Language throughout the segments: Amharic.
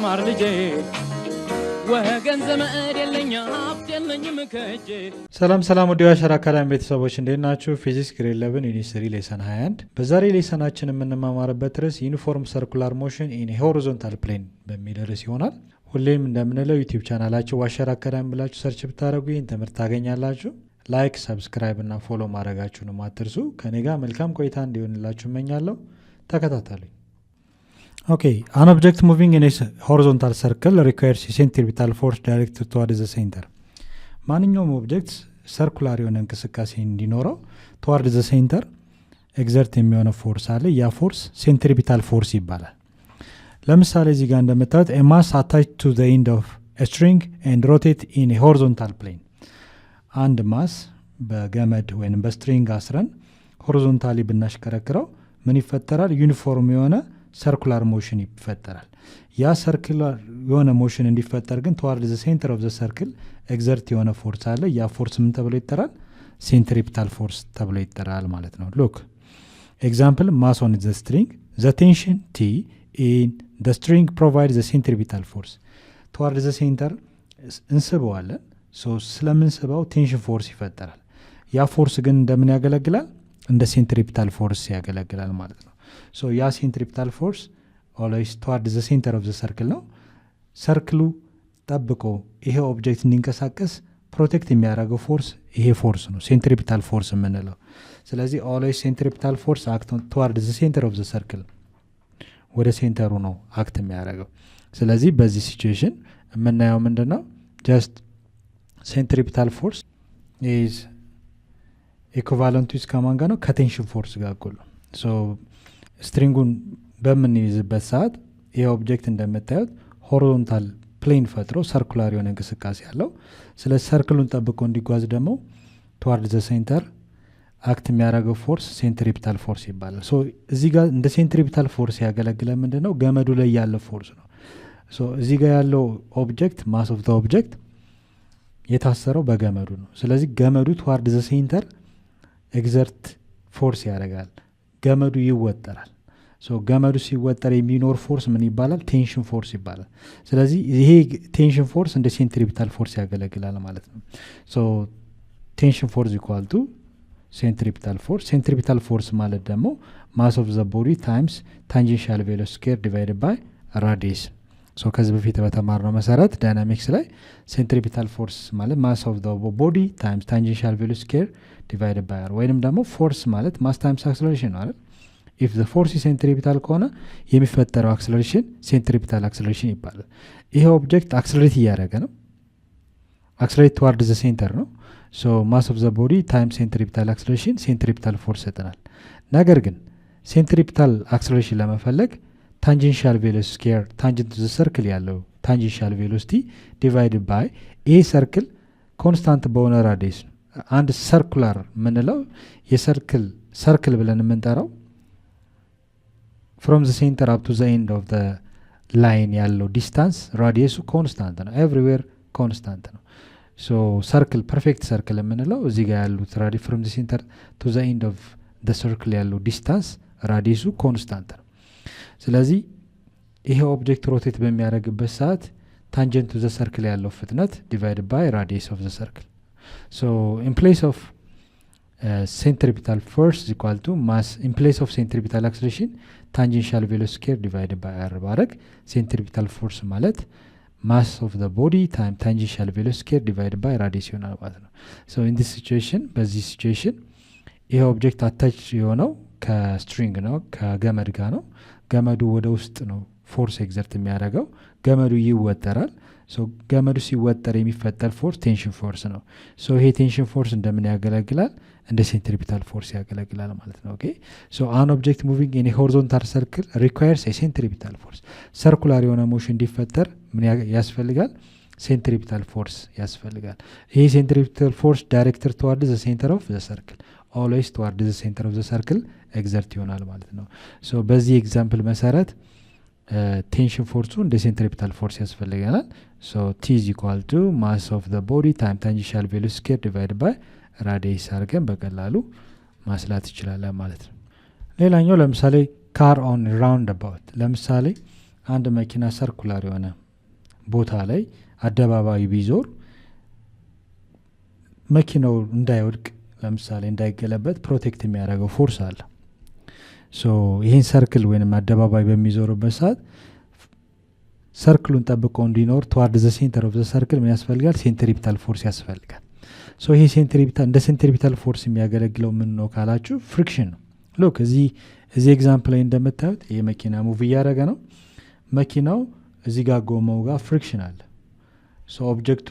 ተማር ልጄ ወገን ዘመድ የለኛ ሀብት የለኝም ከእጄ። ሰላም ወዲያ ሸራ አካዳሚ ቤተሰቦች እንዴት ናችሁ? ፊዚክስ ግሬድ 11 ዩኒቨርሲቲ ሌሰን 21 በዛሬ ሌሰናችን የምንማማርበት ርዕስ ዩኒፎርም ሰርኩላር ሞሽን ኢን ሆሪዞንታል ፕሌን በሚል ርዕስ ይሆናል። ሁሌም እንደምንለው ዩቲዩብ ቻናላችሁ ዋሸራ አካዳሚ ብላችሁ ሰርች ብታደርጉ ይህን ትምህርት ታገኛላችሁ። ላይክ፣ ሰብስክራይብ እና ፎሎ ማድረጋችሁንም አትርሱ። ከኔ ጋር መልካም ቆይታ እንዲሆንላችሁ እመኛለሁ። ተከታተሉኝ። Okay, an object moving in a horizontal circle requires a centripetal force directed toward the center. ማንኛውም ኦብጀክት ሰርኩላር የሆነ እንቅስቃሴ እንዲኖረው toward the center ኤግዘርት የሚሆነ ፎርስ አለ። ያ ፎርስ ሴንትሪፒታል ፎርስ ይባላል። ለምሳሌ እዚህ ጋር እንደምታዩት a mass attached to the end of a string and rotate in a horizontal plane. አንድ ማስ በገመድ ወይም በስትሪንግ አስረን ሆሪዞንታሊ ብናሽከረክረው ምን ይፈጠራል? ዩኒፎርም የሆነ ሰርኩላር ሞሽን ይፈጠራል። ያ ሰርኩላር የሆነ ሞሽን እንዲፈጠር ግን toward the center of the circle ኤግዘርት የሆነ ፎርስ አለ። ያ ፎርስ ምን ተብሎ ይጠራል? ሴንትሪፒታል ፎርስ ተብሎ ይጠራል ማለት ነው። ሉክ ኤግዛምፕል ማስ ኦን the string, the tension T in the string provides the centripetal force. toward the center እንስበዋለን። ስለምንስበው ቴንሽን ፎርስ ይፈጠራል። ያ ፎርስ ግን እንደምን ያገለግላል? እንደ ሴንትሪፒታል ፎርስ ያገለግላል ማለት ነው። ያ ሴንትሪፒታል ፎርስ ኦልዌይስ toward the center of the circle ነው። ሰርክሉ ጠብቆ ይሄ ኦብጀክት እንዲንቀሳቀስ ፕሮቴክት የሚያደርገው ፎርስ ይሄ ፎርስ ነው፣ ሴንትሪፒታል ፎርስ የምንለው። ስለዚህ ኦልዌይስ ሴንትሪፒታል ፎርስ አክት toward the center of the circle ወደ ሴንተሩ ነው አክት የሚያደርገው። ስለዚህ በዚህ ሲቹዌሽን የምናየው ምንድነው? ጀስት ሴንትሪፒታል ፎርስ ኢዝ ኢኩቫለንት ዊዝ ከማን ጋር ነው? ከቴንሽን ፎርስ ጋር እኩል ነው። ስትሪንጉን በምንይዝበት ሰዓት ይህ ኦብጀክት እንደምታዩት ሆሪዞንታል ፕሌን ፈጥሮ ሰርኩላር የሆነ እንቅስቃሴ ያለው። ስለዚህ ሰርክሉን ጠብቆ እንዲጓዝ ደግሞ toward the center አክት የሚያደርገው ፎርስ ሴንትሪፒታል ፎርስ ይባላል። እዚህ ጋር እንደ ሴንትሪፒታል ፎርስ ያገለግለ ምንድነው? ገመዱ ላይ ያለው ፎርስ ነው። እዚህ ጋር ያለው ኦብጀክት ማስ ኦፍ ዘ ኦብጀክት የታሰረው በገመዱ ነው። ስለዚህ ገመዱ toward the center ኤግዘርት ፎርስ ያደርጋል። ገመዱ ይወጠራል። ገመዱ ሲወጠር የሚኖር ፎርስ ምን ይባላል? ቴንሽን ፎርስ ይባላል። ስለዚህ ይሄ ቴንሽን ፎርስ እንደ ሴንትሪፒታል ፎርስ ያገለግላል ማለት ነው። ቴንሽን ፎርስ ኢኳል ቱ ሴንትሪፒታል ፎርስ። ሴንትሪፒታል ፎርስ ማለት ደግሞ ማስ ኦፍ ዘ ቦዲ ታይምስ ታንጀንሻል ቬሎሲቲ ስኩዌር ዲቫይድድ ባይ ራዲየስ። ከዚህ በፊት በተማርነው መሰረት ዳይናሚክስ ላይ ሴንትሪፒታል ፎርስ ማለት ማስ ኦፍ ዘ ቦዲ ታይምስ ታንጀንሻል ቬሎሲቲ ስኩዌር ዲቫይድድ ባይ አር፣ ወይንም ደግሞ ፎርስ ማለት ማስ ታይምስ አክሰለሬሽን ነው አይደል? ኢፍ ዘ ፎርስ ሴንትሪፒታል ከሆነ የሚፈጠረው አክሰለሬሽን ሴንትሪፒታል አክሰለሬሽን ይባላል። ይሄ ኦብጀክት አክሰለሬት እያደረገ ነው። አክሰለሬት toward the center ነው። ማስ ኦፍ ዘ ቦዲ ታይምስ ሴንትሪፒታል አክሰለሬሽን ሴንትሪፒታል ፎርስ ይሰጠናል። ነገር ግን ሴንትሪፒታል አክሰለሬሽን ለመፈለግ ታንጀንሻል ቬሎሲቲ ስኩዌር ታንጀንት ቱ ዘ ሰርክል ያለው ታንጀንሻል ቬሎሲቲ ዲቫይድድ ባይ ይሄ ሰርክል ኮንስታንት በሆነ ራዲየስ ነው። አንድ ሰርኩላር ምንለው ሰርክል ብለን የምንጠራው from the center up to the end of the line ያለው ዲስታንስ ራዲየሱ ኮንስታንት ነው። ኤቭሪዌር ኮንስታንት ነው። ሰርክል ፐርፌክት ሰርክል የምንለው እዚህ ጋር ያሉት ራዲየስ from the center to the end of the circle ያለው ዲስታንስ ራዲየሱ ኮንስታንት ነው። ስለዚህ ይሄ ኦብጀክት ሮቴት በሚያደርግበት ሰዓት ታንጀንት ቱ ዘ ሰርክል ያለው ፍጥነት ዲቫይድድ ባይ ራዲየስ ኦፍ ዘ ሰርክል። in place of centripetal force is equal to mass in place of centripetal acceleration tangential velocity square divided by r ባረግ centripetal force ማለት mass of the body time tangential velocity square divided by radius ይሆናል ማለት ነው። in this situation በዚህ ሲቹዌሽን ይሄ ኦብጀክት አታች የሆነው ከስትሪንግ ነው፣ ከገመድ ጋር ነው። ገመዱ ወደ ውስጥ ነው ፎርስ ኤግዘርት የሚያደርገው። ገመዱ ይወጠራል። ገመዱ ሲወጠር የሚፈጠር ፎርስ ቴንሽን ፎርስ ነው። ይሄ ቴንሽን ፎርስ እንደምን ያገለግላል? እንደ ሴንትሪፒታል ፎርስ ያገለግላል ማለት ነው። ኦኬ አን ኦብጀክት ሙቪንግ ኢን ሆሪዞንታል ሰርክል ሪኳየርስ ኤ ሴንትሪፒታል ፎርስ። ሰርኩላር የሆነ ሞሽን እንዲፈጠር ምን ያስፈልጋል? ሴንትሪፒታል ፎርስ ያስፈልጋል። ይሄ ሴንትሪፒታል ፎርስ ዳይሬክትድ toward the center of the circle always toward the center of the circle ኤግዘርት ይሆናል ማለት ነው። በዚህ ኤግዛምፕል መሰረት ቴንሽን ፎርሱ እንደ ሴንትሪፒታል ፎርስ ያስፈልገናል። T is equal to mass of the body time tangential velocity square divided by radius አድርገን በቀላሉ ማስላት ይችላል ማለት ነው። ሌላኛው ለምሳሌ ካር ኦን ራውንድ አባውት። ለምሳሌ አንድ መኪና ሰርኩላር የሆነ ቦታ ላይ አደባባይ ቢዞር መኪናው እንዳይወድቅ ለምሳሌ እንዳይገለበት ፕሮቴክት የሚያደርገው ፎርስ አለ። ሶ ይህን ሰርክል ወይም አደባባይ በሚዞርበት ሰዓት ሰርክሉን ጠብቆ እንዲኖር ተዋርድ ዘ ሴንተር ኦፍ ዘ ሰርክል ምን ያስፈልጋል? ሴንትሪፒታል ፎርስ ያስፈልጋል። ሶ ይሄ እንደ ሴንትሪፒታል ፎርስ የሚያገለግለው ምን ነው ካላችሁ ፍሪክሽን ነው። ሎክ እዚህ ኤግዛምፕል ላይ እንደምታዩት ይሄ መኪና ሙቭ እያደረገ ነው። መኪናው እዚህ ጋር ጎማው ጋር ፍሪክሽን አለ። ሶ ኦብጀክቱ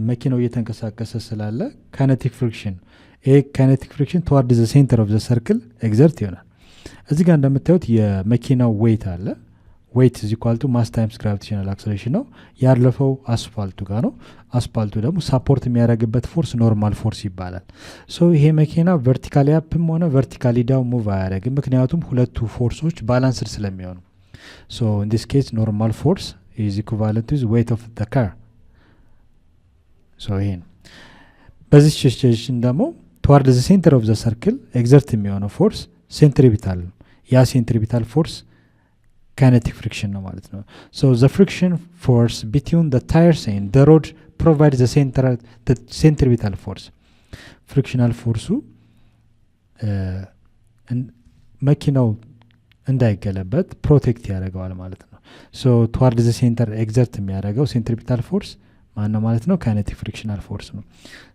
መኪናው እየተንቀሳቀሰ ስላለ ካይኔቲክ ፍሪክሽን፣ ይሄ ካይኔቲክ ፍሪክሽን ተዋርድ ዘ ሴንተር ኦፍ ዘ ሰርክል ኤግዘርት ይሆናል። እዚህ ጋር እንደምታዩት የመኪናው ዌይት አለ። ዌይት ኢዝ ኢኳል ቱ ማስ ታይምስ ግራቪቴሽናል አክሰለሬሽን ነው። ያለፈው አስፋልቱ ጋር ነው። አስፋልቱ ደግሞ ሳፖርት የሚያደርግበት ፎርስ ኖርማል ፎርስ ይባላል። ሶ ይሄ መኪና ቨርቲካሊ አፕም ሆነ ቨርቲካሊ ዳውን ሙቭ አያደርግም፣ ምክንያቱም ሁለቱ ፎርሶች ባላንስድ ስለሚሆኑ። ሶ ኢን ዲስ ኬስ ኖርማል ፎርስ ኢዝ ኢኩቫለንት ቱ ዌይት ኦፍ ዘ ካር። ሶ ይሄ ነው። በዚህ ሲቹዌሽን ደግሞ ተዋርድ ዘ ሴንተር ኦፍ ዘ ሰርክል ኤግዘርት የሚሆነው ፎርስ ሴንትሪፒታል ነው። ያ ሴንትሪፒታል ፎርስ kinetic friction ነው ማለት ነው። So the friction force between the tires and the road provides the centripetal force. Frictional force መኪናው እንዳይገለበት ፕሮቴክት ያደርገዋል ማለት ነው። So toward the center exert የሚያደርገው centripetal force ማን ነው ማለት ነው? kinetic frictional force ነው።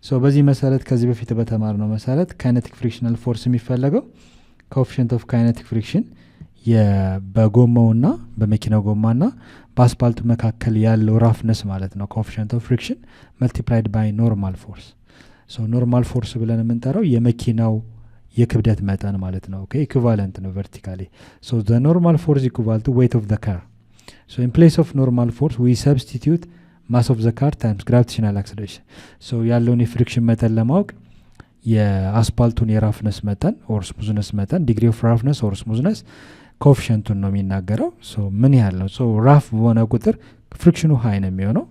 So በዚህ መሰረት ከዚህ በፊት በተማርነው መሰረት kinetic frictional force የሚፈለገው coefficient of kinetic friction በጎማውና በመኪናው ጎማና በአስፓልቱ መካከል ያለው ራፍነስ ማለት ነው ኮኤፊሽንት ኦፍ ፍሪክሽን መልቲፕላይድ ባይ ኖርማል ፎርስ። ሶ ኖርማል ፎርስ ብለን የምንጠራው የመኪናው የክብደት መጠን ማለት ነው። ኦኬ ኢኩቫለንት ነው ቨርቲካሊ። ሶ ዘ ኖርማል ፎርስ ኢኩቫል ቱ ዌይት ኦፍ ዘ ካር። ሶ ኢን ፕሌስ ኦፍ ኖርማል ፎርስ ዊ ሰብስቲቲዩት ማስ ኦፍ ዘ ካር ታይምስ ግራቪቴሽናል አክሰለሬሽን። ሶ ያለውን የፍሪክሽን መጠን ለማወቅ የአስፓልቱን የራፍነስ መጠን ኦር ስሙዝነስ መጠን ዲግሪ ኦፍ ራፍነስ ኦር ስሙዝነስ ኮኤፊሽንቱን ነው የሚናገረው። ሶ ምን ያህል ነው? ሶ ራፍ በሆነ ቁጥር ፍሪክሽኑ ሃይ ነው የሚሆነው።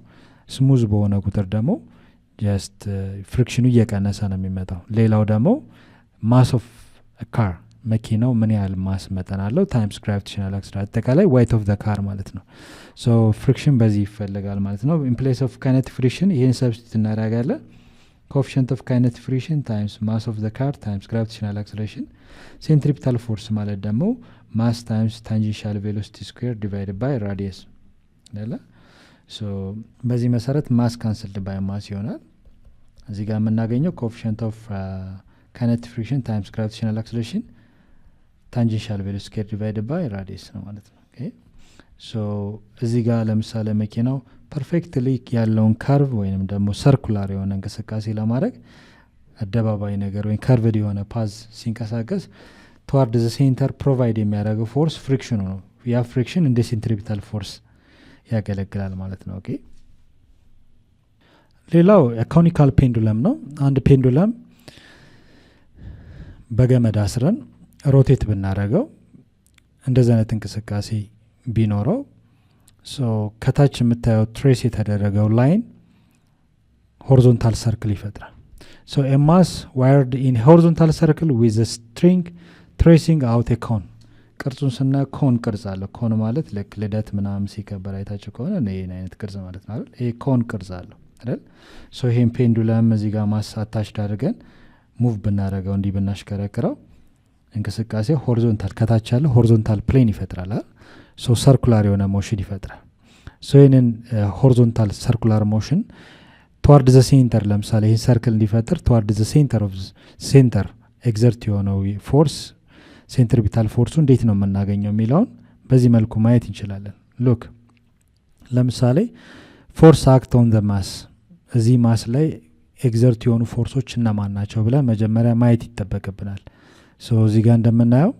ስሙዝ በሆነ ቁጥር ደግሞ ጀስት ፍሪክሽኑ እየቀነሰ ነው የሚመጣው። ሌላው ደግሞ ማስ ኦፍ ካር መኪናው ምን ያህል ማስ መጠን አለው ታይምስ ግራቪቴሽናል አክሰለሬሽን አጠቃላይ ዌይት ኦፍ ዘ ካር ማለት ነው። ሶ ፍሪክሽን በዚህ ይፈልጋል ማለት ነው። ኢን ፕሌስ ኦፍ ካይኔቲክ ፍሪክሽን ይሄን ሰብስቲት እናደርጋለን። ኮኤፊሽንት ኦፍ ካይኔቲክ ፍሪክሽን ታይምስ ማስ ኦፍ ዘ ካር ታይምስ ግራቪቴሽናል አክሰለሬሽን። ሴንትሪፒታል ፎርስ ማለት ደግሞ ማስ ታይምስ ታንጀንሻል ቬሎሲቲ ስኩዌር ዲቫይድድ ባይ ራዲየስ አይደለ? ሶ በዚህ መሰረት ማስ ካንስልድ ባይ ማስ ይሆናል። እዚህ ጋር የምናገኘው ኮኤፊሽንት ኦፍ ካይኔቲክ ፍሪክሽን ታይምስ ግራቪቴሽናል አክሰለሬሽን ታንጀንሻል ቬሎሲቲ ስኩዌር ዲቫይድድ ባይ ራዲየስ ነው ማለት ነው። ኦኬ ሶ እዚህ ጋር ለምሳሌ መኪናው ፐርፌክትሊ ያለውን ካርቭ ወይንም ደግሞ ሰርኩላር የሆነ እንቅስቃሴ ለማድረግ አደባባይ ነገር ወይም ካርቭድ የሆነ ፓዝ ሲንቀሳቀስ ተዋርድ ዘ ሴንተር ፕሮቫይድ የሚያደርገው ፎርስ ፍሪክሽኑ ነው። ያ ፍሪክሽን እንደ ሴንትሪፒታል ፎርስ ያገለግላል ማለት ነው። ኦኬ ሌላው ኮኒካል ፔንዱለም ነው። አንድ ፔንዱለም በገመድ አስረን ሮቴት ብናደርገው እንደዚህ አይነት እንቅስቃሴ ቢኖረው ሶ ከታች የምታየው ትሬስ የተደረገው ላይን ሆሪዞንታል ሰርክል ይፈጥራል። ሶ a mass wired in horizontal circle with a string tracing out a cone። ቅርጹን ስና ኮን ቅርጽ አለ። ኮን ማለት ልክ ልደት ምናምን ሲከበር አይታችሁ ከሆነ ይሄን አይነት ቅርጽ ማለት ነው አይደል? ይሄ ኮን ቅርጽ አለው አይደል? ሶ ይሄን ፔንዱለም እዚህ ጋር ማስ አታችድ አድርገን ሙቭ ብናደርገው እንዲህ ብናሽከረክረው እንቅስቃሴ ሆሪዞንታል ከታች ያለ ሆሪዞንታል ፕሌን ይፈጥራል። ሶ ሰርኩላር የሆነ ሞሽን ይፈጥራል። ሶ ይሄንን ሆሪዞንታል ሰርኩላር ሞሽን ተዋርድ ዘ ሴንተር ለምሳሌ ይሄን ሰርክል እንዲፈጥር ተዋርድ ዘ ሴንተር ኦፍ ሴንተር ኤግዘርት የሆነው ፎርስ ሴንትሪፒታል ፎርሱ እንዴት ነው የምናገኘው የሚለውን በዚህ መልኩ ማየት እንችላለን። ሉክ ለምሳሌ ፎርስ አክት ኦን ዘ ማስ፣ እዚህ ማስ ላይ ኤግዘርት የሆኑ ፎርሶች እነማን ናቸው ብለን መጀመሪያ ማየት ይጠበቅብናል። ሶ እዚህ ጋር እንደምናየው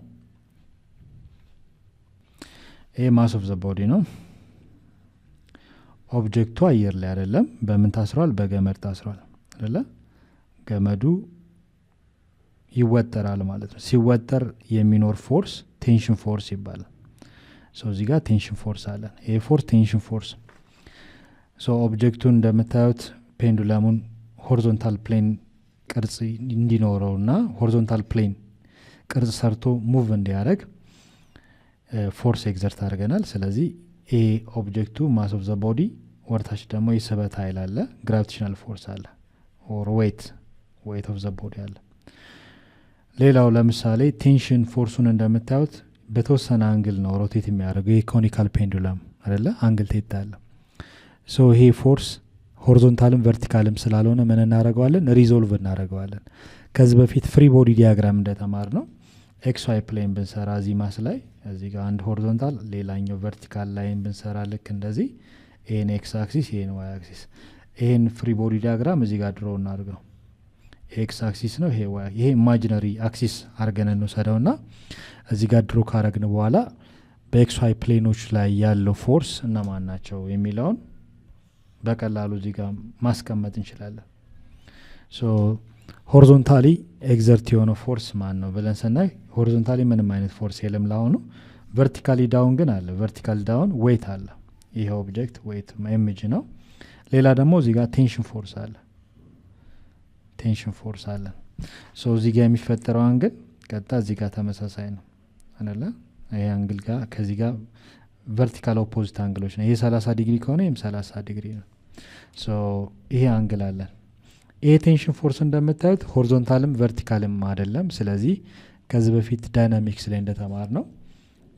ይሄ ማስ ኦፍ ዘ ቦዲ ነው። ኦብጀክቱ አየር ላይ አይደለም። በምን ታስሯል? በገመድ ታስሯል አይደለ? ገመዱ ይወጠራል ማለት ነው። ሲወጠር የሚኖር ፎርስ ቴንሽን ፎርስ ይባላል። ሶ እዚህ ጋር ቴንሽን ፎርስ አለ። ይሄ ፎርስ ቴንሽን ፎርስ። ሶ ኦብጀክቱን እንደምታዩት ፔንዱለሙን ሆሪዞንታል ፕሌን ቅርጽ እንዲኖረውና ሆሪዞንታል ፕሌን ቅርጽ ሰርቶ ሙቭ እንዲያደርግ ፎርስ ኤግዘርት አድርገናል። ስለዚህ ኤ ኦብጀክቱ ማስ ኦፍ ዘ ቦዲ ወርታች ደግሞ የስበት ኃይል አለ ግራቪቴሽናል ፎርስ አለ ኦር ዌይት ኦፍ ዘ ቦዲ አለ ሌላው ለምሳሌ ቴንሽን ፎርሱን እንደምታዩት በተወሰነ አንግል ነው ሮቴት የሚያደርገው ይሄ ኮኒካል ፔንዱለም አይደለ አንግል ቴታ አለ ሶ ይሄ ፎርስ ሆሪዞንታልም ቨርቲካልም ስላልሆነ ምን እናደርገዋለን ሪዞልቭ እናደርገዋለን ከዚህ በፊት ፍሪ ቦዲ ዲያግራም እንደተማር ነው ኤክስ ዋይ ፕሌን ብንሰራ እዚህ ማስ ላይ እዚህ ጋር አንድ ሆሪዞንታል ሌላኛው ቨርቲካል ላይን ብንሰራ ልክ እንደዚህ ይሄን ኤክስ አክሲስ ይሄን ዋይ አክሲስ ይሄን ፍሪ ቦዲ ዲያግራም እዚህ ጋር ድሮ እናድርገው ኤክስ አክሲስ ነው ይሄ ኢማጂነሪ አክሲስ አርገን እንወሰደውና እዚህ ጋር ድሮ ካረግን በኋላ በኤክስ ዋይ ፕሌኖች ላይ ያለው ፎርስ እነማን ናቸው የሚለውን በቀላሉ እዚህ ጋር ማስቀመጥ እንችላለን ሶ ሆሪዞንታሊ ኤግዘርት የሆነ ፎርስ ማን ነው ብለን ስናይ ሆሪዞንታሊ ምንም አይነት ፎርስ የለም ላሁኑ ቨርቲካሊ ዳውን ግን አለ ቨርቲካል ዳውን ዌይት አለ ይሄ ኦብጀክት ዌይት ኤምጂ ነው ሌላ ደግሞ እዚህ ጋር ቴንሽን ፎርስ አለ ሶ እዚህ ጋር የሚፈጠረው አንግል ቀጣ እዚህ ጋር ተመሳሳይ ነው አይደለ ይሄ አንግል ጋር ከዚህ ጋር ቨርቲካል ኦፖዚት አንግሎች ነው ይሄ 30 ዲግሪ ከሆነ ይሄም 30 ዲግሪ ነው ሶ ይሄ አንግል አለ ይሄ ቴንሽን ፎርስ እንደምታዩት ሆሪዞንታልም ቨርቲካልም አይደለም ስለዚህ ከዚህ በፊት ዳይናሚክስ ላይ እንደተማር ነው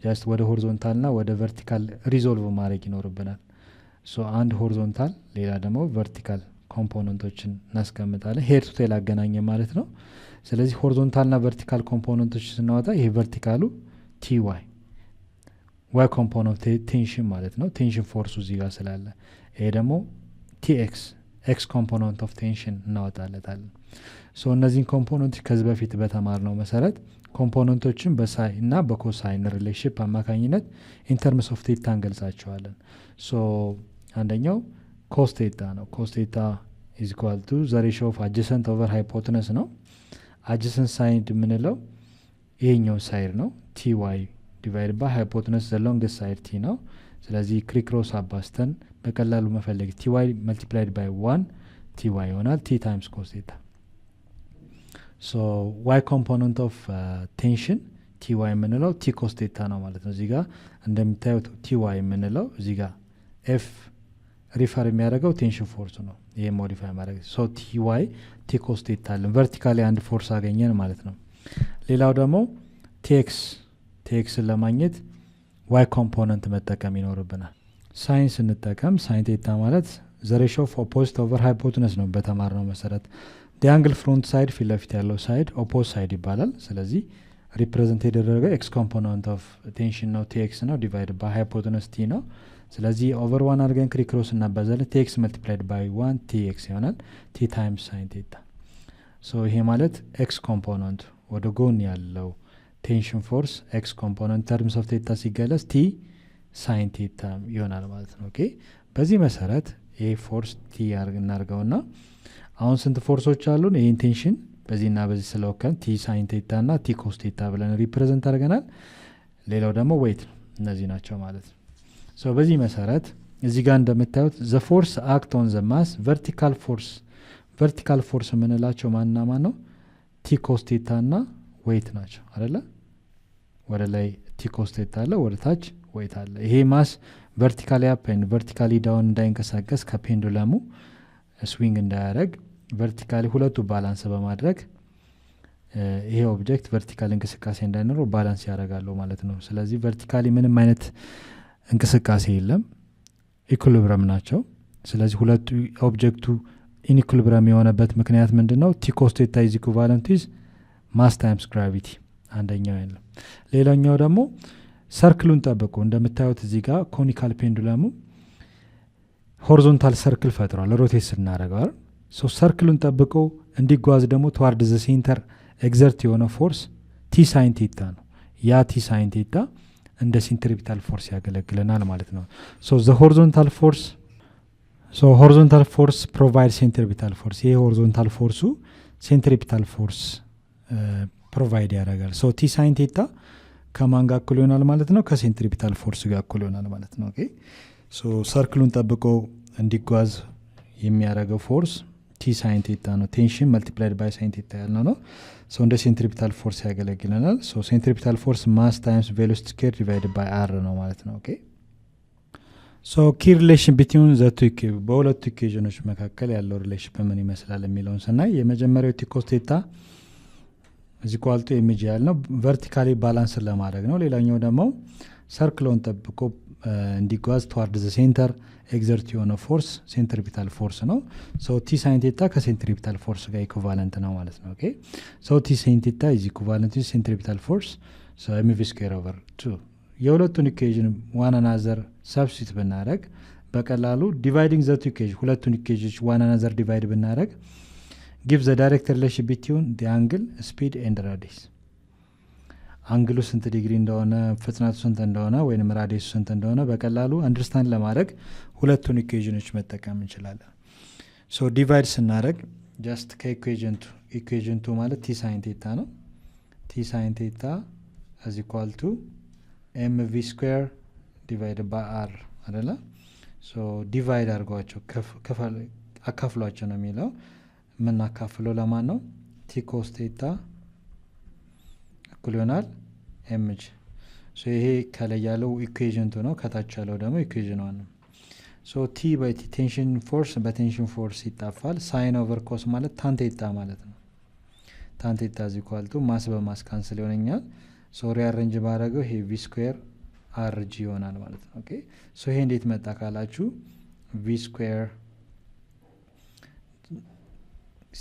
ጀስት ወደ ሆሪዞንታልና ወደ ቨርቲካል ሪዞልቭ ማድረግ ይኖርብናል ሶ አንድ ሆሪዞንታል ሌላ ደግሞ ቨርቲካል ኮምፖነንቶችን እናስቀምጣለን ሄድ ቱ ቴል አገናኘ ማለት ነው ስለዚህ ሆሪዞንታልና ቨርቲካል ኮምፖነንቶች ስናወጣ ይሄ ቨርቲካሉ ቲ ዋይ ኮምፖነንት ቴንሽን ማለት ነው ቴንሽን ፎርሱ እዚህ ጋር ስላለ ይሄ ደግሞ ቲ ኤክስ ኮምፖነንት ኦፍ ቴንሽን እናወጣለታለን ሶ እነዚህን ኮምፖነንቶች ከዚህ በፊት በተማርነው መሰረት ኮምፖነንቶችን በሳይ እና በኮሳይን ሪሌሽንሺፕ አማካኝነት ኢንተርምስ ኦፍ ቴታ እንገልጻቸዋለን ሶ አንደኛው ኮስ ቴታ ነው ኮስ ቴታ ኢዝ ኢኳል ቱ ዘ ሬሽዮ ኦፍ አጀሰንት ኦቨር ሃይፖቴነስ ነው አጀሰንት ሳይድ የምንለው ይሄኛው ሳይድ ነው ቲ ዋይ ዲቫይድ ባይ ሃይፖቴነስ ዘ ሎንግስት ሳይድ ቲ ነው ስለዚህ ክሪክሮስ አባስተን በቀላሉ መፈለግ ቲ ዋይ መልቲፕላይድ ባይ 1 ቲ ዋይ ይሆናል ቲ ታይምስ ኮስ ቴታ ሶ ዋይ ኮምፖነንት ኦፍ ቴንሽን ቲ ዋይ የምንለው ቲ ኮስ ቴታ ነው ማለት ነው እዚህ ጋር እንደምታዩት ቲ ዋይ የምንለው እዚህ ጋር ኤፍ ሪፈር የሚያደርገው ቴንሽን ፎርስ ነው ይሄ ሞዲፋይ ማድረግ ሶ ቲ ዋይ ቲ ኮስ ቴታ አለን ቨርቲካሊ አንድ ፎርስ አገኘን ማለት ነው ሌላው ደግሞ ቲኤክስን ለማግኘት ዋይ ኮምፖነንት መጠቀም ይኖርብናል ሳይንስ እንጠቀም ሳይን ቴታ ማለት ዘ ሬሽዮ ኦፍ ኦፖዚት ኦቨር ሃይፖቴነስ ነው በተማርነው መሰረት ዲያንግል ፍሮንት ሳይድ ፊት ለፊት ያለው ሳይድ ኦፖዝ ሳይድ ይባላል ስለዚህ ሪፕሬዘንት የተደረገው ኤክስ ኮምፖነንት ኦፍ ቴንሽን ነው ቲኤክስ ነው ዲቫይድ ባይ ሃይፖቴነስ ቲ ነው ስለዚህ ኦቨር 1 አድርገን ክሪክሮስ እናባዛለን ቲኤክስ መልቲፕላይድ ባይ 1 ቲኤክስ ይሆናል ቲ ታይምስ ሳይን ቴታ ሶ ይሄ ማለት ኤክስ ኮምፖነንት ወደ ጎን ያለው ቴንሽን ፎርስ ኤክስ ኮምፖነንት ተርምስ ኦፍ ቴታ ሲገለጽ ቲ ሳይን ቴታ ይሆናል ማለት ነው ኦኬ በዚህ መሰረት ይሄ ፎርስ ቲ እናርገውና አሁን ስንት ፎርሶች አሉን ይሄን ቴንሽን በዚህና በዚህ ስለወከን ቲ ሳይን ቴታ እና ቲ ኮስ ቴታ ብለን ሪፕሬዘንት አድርገናል ሌላው ደግሞ ዌይት እነዚህ ናቸው ማለት ነው ሶ በዚህ መሰረት እዚህ ጋር እንደምታዩት ዘ ፎርስ አክት ኦን ዘ ማስ ቨርቲካል ፎርስ የምንላቸው ማንና ማን ነው ቲ ኮስ ቴታ እና ዌይት ናቸው አይደለ ወደ ላይ ቲ ኮስ ቴታ አለ ወደ ታች ዌይት አለ ይሄ ማስ ቨርቲካሊ አፕ ኤንድ ቨርቲካሊ ዳውን እንዳይንቀሳቀስ ከፔንዱለሙ ስዊንግ እንዳያደርግ ቨርቲካሊ ሁለቱ ባላንስ በማድረግ ይሄ ኦብጀክት ቨርቲካል እንቅስቃሴ እንዳይኖረው ባላንስ ያደርጋሉ ማለት ነው ስለዚህ ቨርቲካሊ ምንም አይነት እንቅስቃሴ የለም ኢኩሊብረም ናቸው ስለዚህ ሁለቱ ኦብጀክቱ ኢንኢኩሊብረም የሆነበት ምክንያት ምንድነው ቲ ኮስ ቴታ ኢዝ ኢኩቫለንት ኢዝ ማስ ታይምስ ግራቪቲ አንደኛው ያለው ሌላኛው ደግሞ ሰርክሉን ጠብቆ እንደምታዩት እዚህ ጋር ኮኒካል ፔንዱለሙ ሆሪዞንታል ሰርክል ፈጥሯል ሮቴት ስናደርገው ሶ ሰርክሉን ጠብቆ እንዲጓዝ ደግሞ ተዋርድ ዘ ሴንተር ኤግዘርት የሆነ ፎርስ ቲ ሳይን ቴታ ነው ያ ቲ ሳይን ቴታ እንደ ሴንትሪፒታል ፎርስ ያገለግለናል ማለት ነው ሶ ዘ ሆሪዞንታል ፎርስ ፕሮቫይድ ሴንትሪፒታል ፎርስ ይሄ ሆሪዞንታል ፎርሱ ሴንትሪፒታል ፎርስ ፕሮቫይድ ያደርጋል ሶ ቲ ሳይን ቴታ ከማን ጋር እኩል ይሆናል ማለት ነው ከሴንትሪፒታል ፎርስ ጋር እኩል ይሆናል ማለት ነው ኦኬ ሶ ሰርክሉን ጠብቆ እንዲጓዝ የሚያደርገው ፎርስ ቲ ሳይን ቴታ ነው ቴንሽን መልቲፕላይድ ባይ ሳይን ቴታ ያልነው ነው ሶ እንደ ሴንትሪፒታል ፎርስ ያገለግለናል ሶ ሴንትሪፒታል ፎርስ ማስ ታይምስ ቬሎሲቲ ስኩዌር ዲቫይድድ ባይ አር ነው ማለት ነው ኦኬ ሶ ኪ ሪሌሽን ቢትዊን ዘ ቱ በሁለቱ ኢኩዌዥኖች መካከል ያለው ሪሌሽን በምን ይመስላል የሚለውን ስናይ የመጀመሪያው ቲ ኮስ ቴታ እዚህ ኳልቱ ኤምጂ ያልነው ቨርቲካሊ ባላንስን ለማድረግ ነው። ሌላኛው ደግሞ ሰርክሎን ጠብቆ እንዲጓዝ ተዋርድ ዘ ሴንተር ኤግዘርት የሆነ ፎርስ ሴንትሪፒታል ፎርስ ነው። ሶ ቲ ሳይን ቴታ ከሴንትሪፒታል ፎርስ ጋር ኢኩቫለንት ነው ማለት ነው። ኦኬ ሶ ቲ ሳይን ቴታ ኢዝ ኢኩቫለንት ቱ ሴንትሪፒታል ፎርስ ሶ ኤምቪ ስኩዌር ኦቨር 2 የሁለቱን ኢኩዌዥን ዋን አናዘር ሰብስቲት ብናደረግ በቀላሉ ዲቫይዲንግ ዘ ቱ ኢኩዌዥን ሁለቱን ኢኩዌዥኖች ዋን አናዘር ዲቫይድ ብናደረግ ጊቭ ዘ ዳይሬክት ሪሌሽን ቢትዊን ዲ አንግል ስፒድ ኤንድ ራዲየስ አንግሉ ስንት ዲግሪ እንደሆነ ፍጥነቱ ስንት እንደሆነ ወይም ራዲየሱ ስንት እንደሆነ በቀላሉ አንደርስታንድ ለማድረግ ሁለቱን ኢኩዌዥኖች መጠቀም እንችላለን። ሶ ዲቫይድ ስናደረግ ጀስት ከኢኩዌዥን ቱ ማለት ቲ ሳይን ቴታ ነው። ቲ ሳይን ቴታ ኢዝ ኢኳል ቱ ኤምቪ ስኩዌር ዲቫይድ ባይ አር አይደለ? ሶ ዲቫይድ አድርጓቸው አካፍሏቸው ነው የሚለው። የምናካፍለው ለማን ነው? ቲ ኮስ ቴታ እኩል ይሆናል ኤምጂ። ሶ ይሄ ከላይ ያለው ኢኩዌዥን ቱ ነው፣ ከታች ያለው ደግሞ ኢኩዌዥን ዋን ነው። ሶ ቲ ባይ ቲ ቴንሽን ፎርስ በቴንሽን ፎርስ ይጣፋል። ሳይን ኦቨር ኮስ ማለት ታን ቴታ ማለት ነው። ታን ቴታ ኢዝ ኢኳል ቱ ማስ በማስ ካንስል ይሆነኛል። ሶ ሪአሬንጅ ባደረገው ይሄ ቪ ስኩዌር አርጂ ይሆናል ማለት ነው። ኦኬ ሶ ይሄ እንዴት መጣ ካላችሁ ቪ ስኩዌር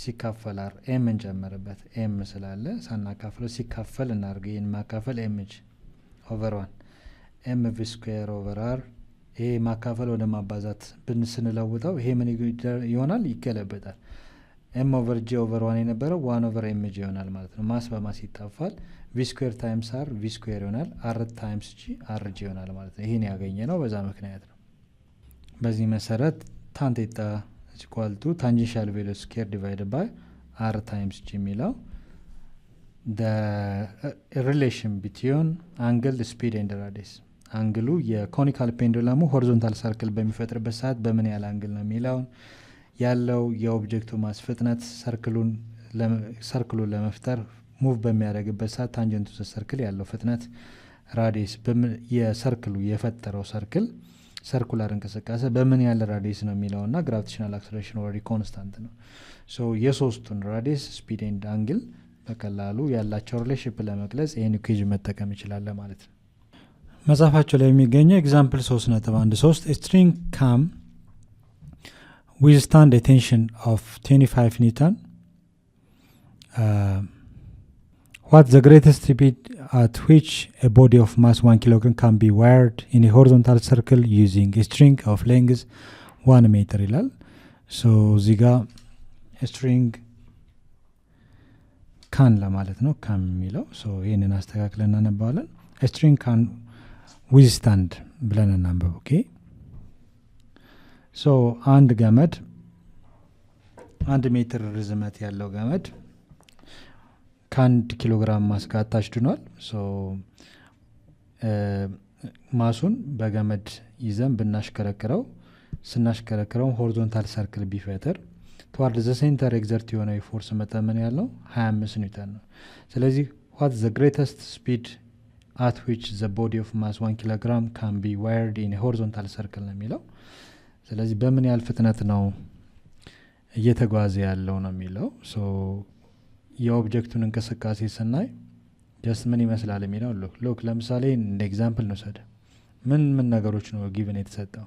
ሲካፈል አር ኤም እንጨምርበት ኤም ስላለ ሳናካፍለው ሲካፈል እናድርግ። ይህን ማካፈል ኤምጂ ኦቨር ዋን ኤም ቪ ስኩዌር ኦቨር አር። ይሄ ማካፈል ወደ ማባዛት ስንለውጠው ይሄ ምን ይሆናል? ይገለበጣል። ኤም ኦቨር ጂ ኦቨር ዋን የነበረው ዋን ኦቨር ኤምጂ ይሆናል ማለት ነው። ማስ በማስ ይጣፋል። ቪ ስኩዌር ታይምስ አር ቪ ስኩዌር ይሆናል። አር ታይምስ ጂ አር ጂ ይሆናል ማለት ነው። ይህን ያገኘ ነው በዛ ምክንያት ነው። በዚህ መሰረት ታን ቴታ ኢኳል ቱ ታንጀንሻል ቬሎሲቲ ስኩዌር ዲቫይድ ባይ አር ታይምስ ጂ የሚለው ሪሌሽን ቢትዊን አንግል ስፒድ ኤንድ ራዲየስ አንግሉ የኮኒካል ፔንዱለሙ ሆሪዞንታል ሰርክል በሚፈጥርበት ሰዓት በምን ያህል አንግል ነው የሚለውን ያለው የኦብጀክቱ ማስ ፍጥነት ሰርክሉን ለመፍጠር ሙቭ በሚያደርግበት ሰዓት ታንጀንቱ ሰርክል ያለው ፍጥነት ራዲየስ የሰርክሉ የፈጠረው ሰርኩላር እንቅስቃሴ በምን ያህል ራዲየስ ነው የሚለውና ግራቪቴሽናል አክሰለሬሽን ኦልሬዲ ኮንስታንት ነው። ሶ የሶስቱን ራዲየስ ስፒድ ኤንድ አንግል በቀላሉ ያላቸው ሪሌሽንሺፕ ለመግለጽ ይህን ኢኩዌዥን መጠቀም ይችላል ማለት ነው። መጽሐፋቸው ላይ የሚገኘው ኤግዛምፕል 3.13 string cam withstand a tension of 25 Newton. What's the greatest speed at which a body of mass 1 kilogram can be wired in a horizontal circle using a string of length 1 meter ይላል። ሶ እዚህ ጋ string ካን ለማለት ነው ካም የሚለው። ሶ ይህንን አስተካክለን እናነባዋለን። string can withstand ብለን እናንበብ። ኦኬ ሶ አንድ ገመድ 1 ሜትር ርዝመት ያለው ገመድ ከ1 ኪሎግራም ማስ ጋር አታችድ ሆኗል። ሶ ማሱን በገመድ ይዘን ስናሽከረክረው ሆሪዞንታል ሰርክል ቢፈጥር ተዋርድ ዘ ሴንተር ኤግዘርት የሆነ የፎርስ መጠን ምን ያለው 25 ኒውተን ነው። ስለዚህ what the greatest speed at which the body of mass 1 kilogram can be wired in a horizontal circle ነው የሚለው። ስለዚህ በምን ያህል ፍጥነት ነው እየተጓዘ ያለው ነው የሚለው። ሶ የኦብጀክቱን እንቅስቃሴ ስናይ ጀስት ምን ይመስላል የሚለው ሎክ ለምሳሌ እንደ ኤግዛምፕል እንውሰድ። ምን ነገሮች ነው ጊቭን የተሰጠው?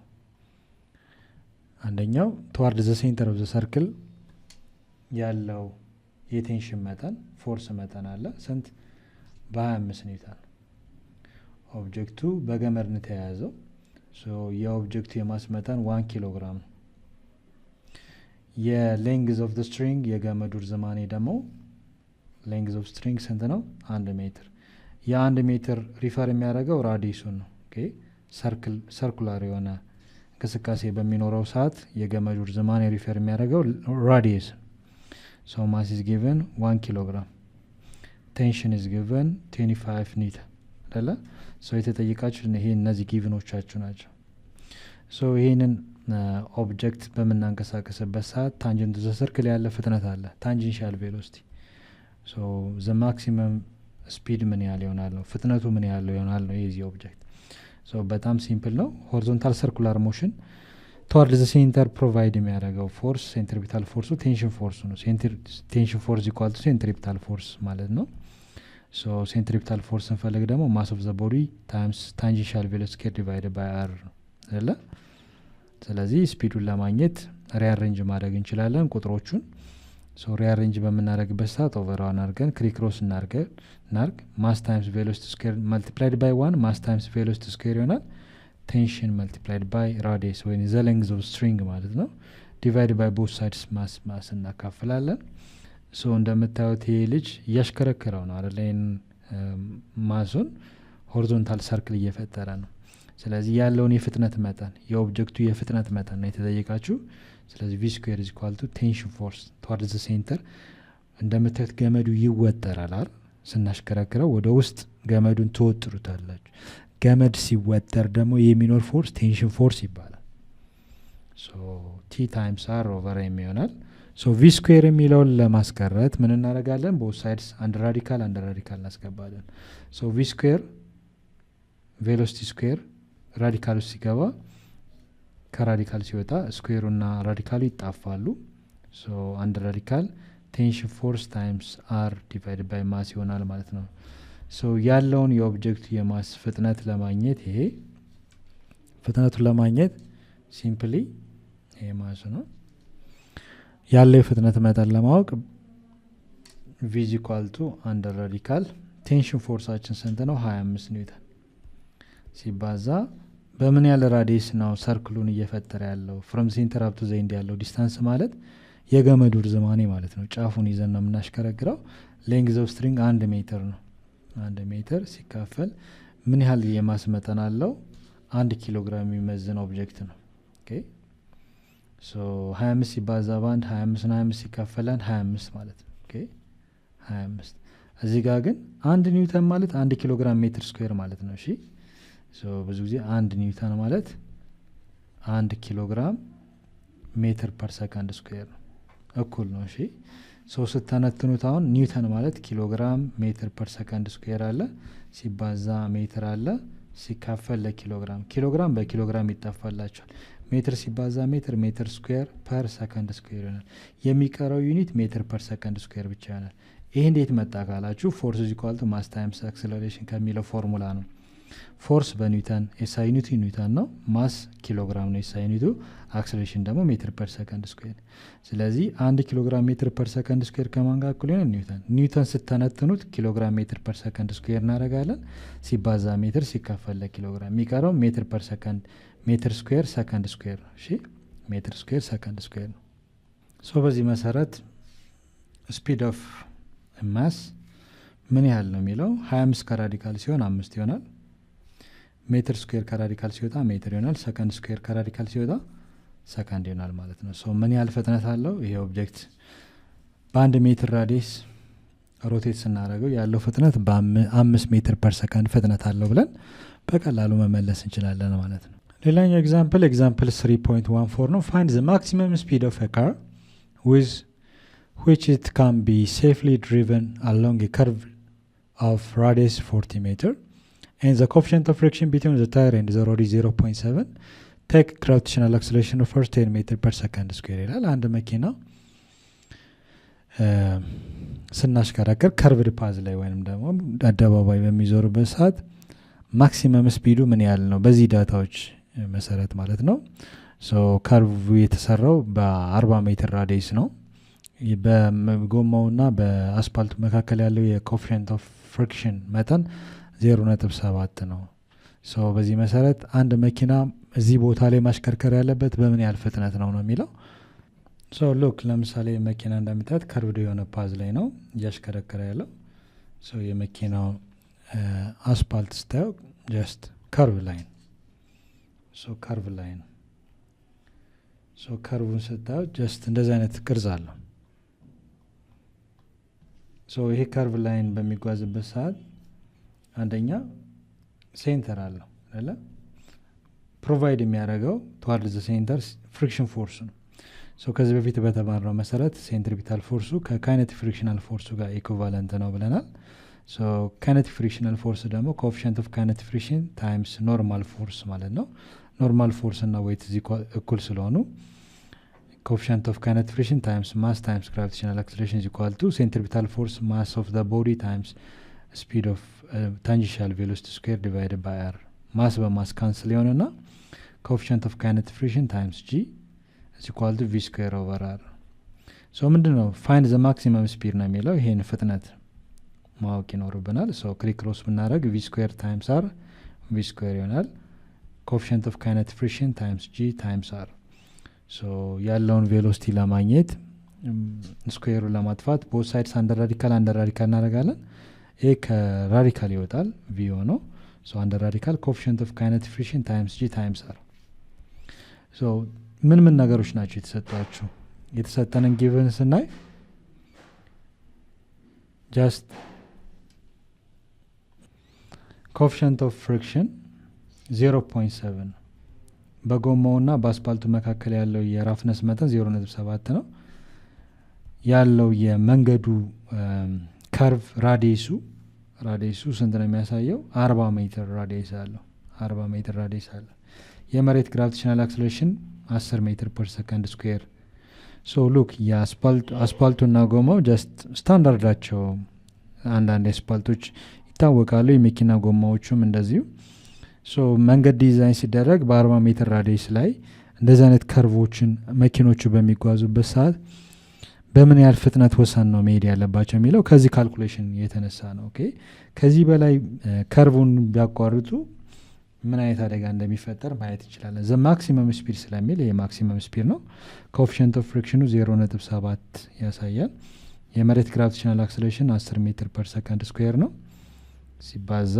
አንደኛው ተዋርድ ዘ ሴንተር ኦፍ ዘ ሰርክል ያለው የቴንሽን መጠን ፎርስ መጠን አለ ስንት? በ25 ኒውተን። ኦብጀክቱ በገመድ ነው የተያያዘው። ሶ የኦብጀክቱ የማስ መጠን 1 ኪሎግራም ነው። የሌንግዝ ኦፍ ዘ ስትሪንግ የገመዱ ርዝማኔ ደግሞ ሌንግዝ ኦፍ ስትሪንግ ስንት ነው? 1 ሜትር። የ1 ሜትር ሪፈር የሚያደርገው ራዲየሱን ነው። ኦኬ ሰርኩላር የሆነ እንቅስቃሴ በሚኖረው ሰዓት የገመዱ ርዝማኔ ሪፈር የሚያደርገው ራዲየስ። ሶ ማስ ኢዝ ጊቨን 1 ኪሎግራም፣ ቴንሽን ኢዝ ጊቨን 25 ኒውተን አይደለ? ሶ የተጠየቃችሁ ይሄ እነዚህ ጊቭኖቻችሁ ናቸው። ሶ ይሄንን ኦብጀክት በምናንቀሳቀስበት ሰዓት ታንጀንቱ ዘ ሰርክል ያለ ፍጥነት አለ ታንጀንሻል ቬሎሲቲ። ሶ ዘ ማክሲመም ስፒድ ምን ያህል ይሆናል ነው ፍጥነቱ ምን ያህል ይሆናል ነው የዚህ ኦብጀክት። በጣም ሲምፕል ነው። ሆሪዞንታል ሰርኩላር ሞሽን ተዋርድ ዘ ሴንተር ፕሮቫይድ የሚያደርገው ፎርስ ሴንትሪፒታል ፎርሱ ቴንሽን ፎርሱ ነው። ቴንሽን ፎርስ ኢኳል ቱ ሴንትሪፒታል ፎርስ ማለት ነው። ሴንትሪፒታል ፎርስ ስንፈልግ ደግሞ ማስ ኦፍ ዘ ቦዲ ታይምስ ታንጀንሻል ቬሎሲቲ ስኩዌር ዲቫይድ ባይ አር ነው አይደለ? ስለዚህ ስፒዱን ለማግኘት ሪአሬንጅ ማድረግ እንችላለን ቁጥሮቹን። ሪአሬንጅ በምናደርግበት ሰዓት ኦቨርዋን አድርገን ክሪክሮስ እናርግ ማስ ታይምስ ቬሎሲቲ ስኩዌር መልቲፕላይድ ባይ 1 ማስ ታይምስ ቬሎሲቲ ስኩዌር ይሆናል ቴንሽን መልቲፕላይድ ባይ ራዲየስ ወይም ዘ ሌንግዝ ኦፍ ስትሪንግ ማለት ነው ዲቫይድ ባይ ቦት ሳይድስ ማስ እናካፍላለን። እንደምታዩት ይሄ ልጅ እያሽከረከረው ነው አይደል? ማሱን ሆሪዞንታል ሰርክል እየፈጠረ ነው። ስለዚህ ያለውን የፍጥነት መጠን የኦብጀክቱ የፍጥነት መጠን ነው የተጠየቃችሁ። ስለዚህ ቪ ስኩዌር ኢዝ ኢኳል ቱ ቴንሽን ፎርስ ተዋርድ ዘ ሴንተር። እንደምታዩት ገመዱ ይወጠራል አይደል? ስናሽከረክረው ወደ ውስጥ ገመዱን ትወጥሩታላችሁ። ገመድ ሲወጠር ደግሞ የሚኖር ፎርስ ቴንሽን ፎርስ ይባላል። ቲ ታይምስ አር ኦቨር ኤም ይሆናል። ቪ ስኩዌር የሚለውን ለማስቀረት ምን እናደርጋለን? ቦት ሳይድስ አንድ ራዲካል እናስገባለን። ቪ ስኩዌር ቬሎሲቲ ስኩዌር ራዲካል ውስጥ ሲገባ ከራዲካል ሲወጣ ስኩዌሩ እና ራዲካሉ ይጣፋሉ። አንድ ራዲካል ቴንሽን ፎርስ ታይምስ አር ዲቫይድ ባይ ማስ ይሆናል ማለት ነው። ያለውን የኦብጀክቱ የማስ ፍጥነት ለማግኘት ይሄ ፍጥነቱን ለማግኘት ሲምፕሊ ይሄ ማሱ ነው ያለው የፍጥነት መጠን ለማወቅ ቪ ኢዝ ኢኳል ቱ አንድ ራዲካል ቴንሽን ፎርሳችን ስንት ነው? 25 ኒውተን ሲባዛ በምን ያህል ራዲየስ ነው ሰርክሉን እየፈጠረ ያለው? ፍሮም ሴንተር አፕ ቱ ዘ ኤንድ ያለው ዲስታንስ ማለት የገመዱ ርዝማኔ ማለት ነው። ጫፉን ይዘን ነው የምናሽከረግረው። ሌንግዝ ኦፍ ስትሪንግ 1 ሜትር ነው። 1 ሜትር ሲካፈል ምን ያህል የማስ መጠን አለው? 1 ኪሎ ግራም የሚመዝን ኦብጀክት ነው። ኦኬ 25 ሲባዛ በአንድ 25 ሲካፈል 25 ማለት ነው። ኦኬ 25 እዚህ ጋር ግን 1 ኒውተን ማለት 1 ኪሎ ግራም ሜትር ስኩዌር ማለት ነው። እሺ ብዙ ጊዜ 1 ኒውተን ማለት 1 ኪሎ ግራም ሜትር ፐር ሰከንድ ስኩዌር ነው፣ እኩል ነው። እሺ ስተነትኑት አሁን ኒውተን ማለት ኪሎ ግራም ሜትር ፐር ሰከንድ ስኩዌር አለ ሲባዛ ሜትር አለ ሲካፈል ለኪሎ ግራም። ኪሎ ግራም በኪሎ ግራም ይጠፋላቸዋል። ሜትር ሲባዛ ሜትር ስኩዌር ፐር ሰከንድ ስኩዌር ይሆናል። የሚቀረው ዩኒት ሜትር ፐር ሰከንድ ስኩዌር ብቻ ይሆናል። ይህ እንዴት መጣ ካላችሁ ፎርስ ኢዝ ኢኳል ቱ ማስ ታይምስ አክሰለሬሽን ከሚለው ፎርሙላ ነው። ፎርስ በኒውተን ኤስአይ ዩኒቱ ኒውተን ነው። ማስ ኪሎግራም ነው ኤስአይ ዩኒቱ። አክሰለሬሽን ደግሞ ሜትር ፐር ሰከንድ ስኩዌር። ስለዚህ 1 ኪሎግራም ሜትር ፐር ሰከንድ ስኩዌር ከማን ጋር እኩል ይሆናል? ኒውተን ስተነትኑት ኪሎግራም ሜትር ፐር ሰከንድ ስኩዌር እናደርጋለን ሲባዛ ሜትር ሲካፈል ለኪሎግራም። የሚቀረው ሜትር ፐር ሰከንድ ሜትር ስኩዌር ሰከንድ ስኩዌር ነው። እሺ ሜትር ስኩዌር ሰከንድ ስኩዌር ነው። በዚህ መሰረት ስፒድ ኦፍ ማስ ምን ያህል ነው የሚለው 25 ከራዲካል ሲሆን 5 ይሆናል። ሜትር ስኩዌር ከራዲካል ሲወጣ ሜትር ይሆናል። ሰከንድ ስኩዌር ከራዲካል ሲወጣ ሰከንድ ይሆናል ማለት ነው። ምን ያህል ፍጥነት አለው ይሄ ኦብጀክት? በ1 ሜትር ራዲየስ ሮቴት ስናደርገው ያለው ፍጥነት በ5 ሜትር ፐር ሰከንድ ፍጥነት አለው ብለን በቀላሉ መመለስ እንችላለን ማለት ነው። ሌላኛው ኤግዛምፕል 3.14 ነው። ፋይንድ ዘ ማክሲመም ስፒድ ኦፍ a car with which it can be safely driven along a curve of radius 40 meter and the coefficient of friction between the tire and the road is 0.7. take gravitational acceleration of first 10 meter per second square ይላል። አንድ መኪና ስናሽከረክር ከርቭድ ፓዝ ላይ ወይንም ደግሞ አደባባይ በሚዞርበት ሰዓት ማክሲመም ስፒዱ ምን ያህል ነው? በዚህ ዳታዎች መሰረት ማለት ነው። ከርቭ የተሰራው በ40 ሜትር ራዲየስ ነው። በጎማውና በአስፓልቱ መካከል ያለው የኮኤፊሽንት ኦፍ ፍሪክሽን መጠን 0.7 ነው። በዚህ መሰረት አንድ መኪና እዚህ ቦታ ላይ ማሽከርከር ያለበት በምን ያህል ፍጥነት ነው የሚለው። ሉክ ለምሳሌ መኪና እንደምታዩት ከርቭድ የሆነ ፓዝ ላይ ነው እያሽከረከረ ያለው። የመኪናው አስፓልት ስታዩ ጀስት ከርቭ ላይን ከርቭ ላይን ከርቭን ስታዩ ጀስት እንደዚህ አይነት ቅርጽ አለው። ይሄ ከርቭ ላይን በሚጓዝበት ሰዓት አንደኛ ሴንተር አለው አይደለ? ፕሮቫይድ የሚያደርገው ተዋርድ ዘ ሴንተር ፍሪክሽን ፎርስ ነው። ከዚህ በፊት በተማርነው መሰረት ሴንትሪፒታል ፎርሱ ከካይኔቲክ ፍሪክሽናል ፎርሱ ጋር ኢኩቫለንት ነው ብለናል። ሶ ካይነቲክ ፍሪክሽናል ፎርስ ደግሞ ኮኤፊሽንት ኦፍ ካይነቲክ ፍሪክሽን ታይምስ ኖርማል ፎርስ ማለት ነው። ኖርማል ፎርስ እና ዌይት እኩል ስለሆኑ coefficient of kinetic friction times mass times gravitational acceleration is equal to centripetal force mass of the body times speed of tangential velocity square divided by r. mass በማስ ካንስል ይሆንና coefficient of kinetic friction times g is equal to v square over r. so ምንድነው find the maximum speed ነው የሚለው ይሄን ፍጥነት ማወቅ ይኖርብናል። so ክሪክ ክሮስ ብናደርግ v square times r v square ይሆናል coefficient of kinetic friction times g times r. so ያለውን ቬሎሲቲ ለማግኘት ስኩዌሩን ለማጥፋት both sides under radical እናደርጋለን። ይሄ ከራዲካል ይወጣል v ሆኖ so under radical coefficient of kinetic friction times g times r. so ምን ነገሮች ናቸው የተሰጣችሁ? የተሰጠንን ጊቨን ስናይ just coefficient of friction 0.7 በጎማውና በአስፓልቱ መካከል ያለው የራፍነስ መጠን 0.7 ነው። ያለው የመንገዱ ከርቭ ራዲየሱ ስንት ነው የሚያሳየው? 40 ሜትር ራዲየስ አለው። 40 ሜትር ራዲየስ አለው። የመሬት ግራቪቴሽናል አክሰለሬሽን 10 ሜትር ፐር ሰከንድ ስኩዌር። ሶ ሉክ የአስፓልቱና ጎማው ጀስት ስታንዳርዳቸው አንዳንድ አስፓልቶች ይታወቃሉ፣ የመኪና ጎማዎቹም እንደዚሁ። ሶ መንገድ ዲዛይን ሲደረግ በ40 ሜትር ራዲየስ ላይ እንደዚህ አይነት ከርቮችን መኪኖቹ በሚጓዙበት ሰዓት በምን ያህል ፍጥነት ወሰን ነው መሄድ ያለባቸው የሚለው ከዚህ ካልኩሌሽን የተነሳ ነው። ኦኬ ከዚህ በላይ ከርቡን ቢያቋርጡ ምን አይነት አደጋ እንደሚፈጠር ማየት እንችላለን። ዘ ማክሲመም ስፒድ ስለሚል ይሄ ማክሲመም ስፒድ ነው። ኮኤፊሽንት ኦፍ ፍሪክሽኑ 0.7 ያሳያል። የመሬት ግራቪቴሽናል አክሰለሬሽን 10 ሜትር ፐር ሰከንድ ስኩዌር ነው ሲባዛ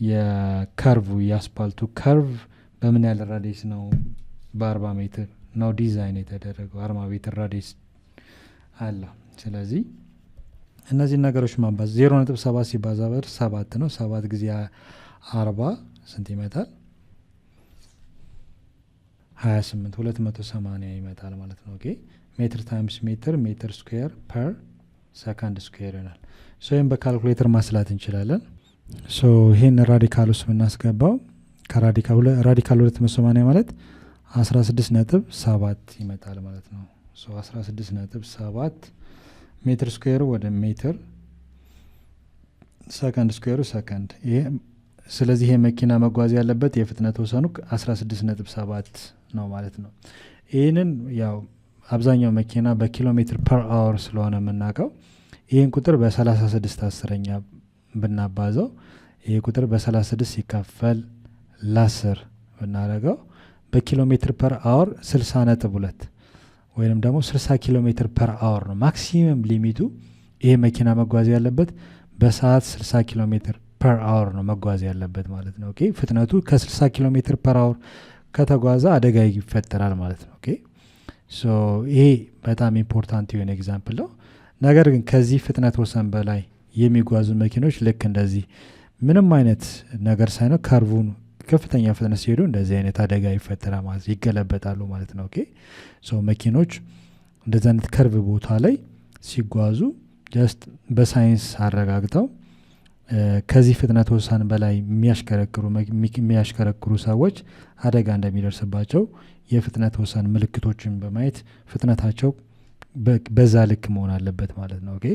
የከርቭ የአስፓልቱ ከርቭ በምን ያህል ራዲየስ ነው? በ40 ሜትር ነው ዲዛይን የተደረገው። 40 ሜትር ራዲየስ አለ። ስለዚህ እነዚህ ነገሮች ማባዝ 0.7 ሲባዛ በር 7 ነው። 7 ጊዜ 40 ስንት ይመጣል? 28 280 ይመጣል ማለት ነው። ኦኬ ሜትር ታይምስ ሜትር ስኩዌር ፐር ሰከንድ ስኩዌር ይሆናል። ሶ ይሄን በካልኩሌተር ማስላት እንችላለን። ሶ ይሄን ራዲካል ውስጥ ብናስገባው ከራዲካል 280 ማለት 16.7 ይመጣል ማለት ነው። ሶ 16.7 ሜትር ስኩዌር ወደ ሜትር ሰከንድ ስኩዌር ሰከንድ ይሄ ስለዚህ ይሄ መኪና መጓዝ ያለበት የፍጥነት ወሰኑ 16.7 ነው ማለት ነው። ይሄንን ያው አብዛኛው መኪና በኪሎ ሜትር ፐር አወር ስለሆነ የምናውቀው ይሄን ቁጥር በ36 አስረኛ ብናባዛው ይሄ ቁጥር በ36 ሲካፈል ለ10 ብናደርገው በኪሎ ሜትር ፐር አወር 60.2 ወይንም ደግሞ 60 ኪሎ ሜትር ፐር አወር ነው ማክሲመም ሊሚቱ። ይሄ መኪና መጓዝ ያለበት በሰዓት 60 ኪሎ ሜትር ፐር አወር ነው መጓዝ ያለበት ማለት ነው። ኦኬ ፍጥነቱ ከ60 ኪሎ ሜትር ፐር አወር ከተጓዘ አደጋ ይፈጠራል ማለት ነው። ኦኬ ሶ ይሄ በጣም ኢምፖርታንት የሆነ ኤግዛምፕል ነው። ነገር ግን ከዚህ ፍጥነት ወሰን በላይ የሚጓዙ መኪኖች ልክ እንደዚህ ምንም አይነት ነገር ሳይኖር ከርቡን ከፍተኛ ፍጥነት ሲሄዱ እንደዚህ አይነት አደጋ ይፈጠራል ማለት ይገለበጣሉ ማለት ነው። ኦኬ ሶ መኪኖች እንደዚህ አይነት ከርቭ ቦታ ላይ ሲጓዙ ጀስት በሳይንስ አረጋግጠው ከዚህ ፍጥነት ወሰን በላይ የሚያሽከረክሩ ሰዎች አደጋ እንደሚደርስባቸው የፍጥነት ወሰን ምልክቶችን በማየት ፍጥነታቸው በዛ ልክ መሆን አለበት ማለት ነው። ኦኬ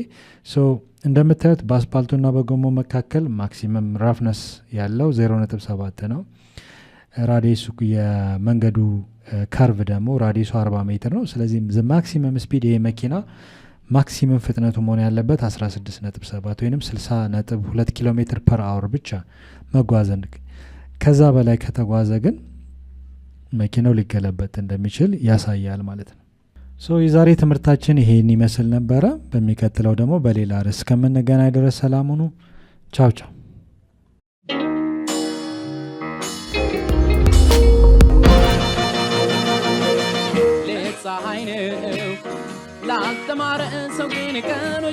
ሶ እንደምታዩት በአስፓልቱና በጎማው መካከል ማክሲመም ራፍነስ ያለው 0.7 ነው። ራዲየሱ የመንገዱ ከርቭ ደግሞ ራዲየሱ 40 ሜትር ነው። ስለዚህ ዘ ማክሲመም ስፒድ ይሄ መኪና ማክሲመም ፍጥነቱ መሆን ያለበት 16.7 ወይንም 60.2 ኪሎ ሜትር ፐር አወር ብቻ መጓዘን። ከዛ በላይ ከተጓዘ ግን መኪናው ሊገለበጥ እንደሚችል ያሳያል ማለት ነው። ሶ የዛሬ ትምህርታችን ይሄን ይመስል ነበረ። በሚቀጥለው ደግሞ በሌላ ርዕስ እስከምንገናኝ ድረስ ሰላም ሁኑ። ቻው ቻው። ፀሐይ ነው ላስተማረ ሰው ግን ቀኑ